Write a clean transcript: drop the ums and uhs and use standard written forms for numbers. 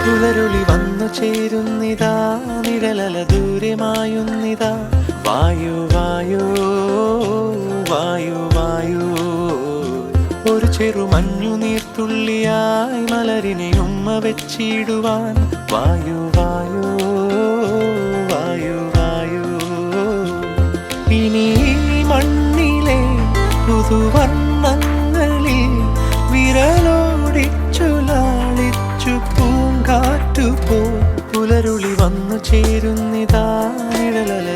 പുലരുളി വന്നു ചേരുന്നിതാ, നിഴലല ദൂരെ മായുന്നിതാ. വായു വായു വായു വായു, ഒരു ചെറു മഞ്ഞു നീർത്തുള്ളിയായി മലരിനെ ഉമ്മ വെച്ചിടുവാൻ. വായു വായു വായു വായു, ഇനി മണ്ണിലെ പുതുവർണ്ണങ്ങളിൽ വിരലോടിച്ചു ലാളിച്ചു പൂങ്കാറ്റുപോ. പുലരുളി വന്നു ചേരുന്നിതാ, നിഴലല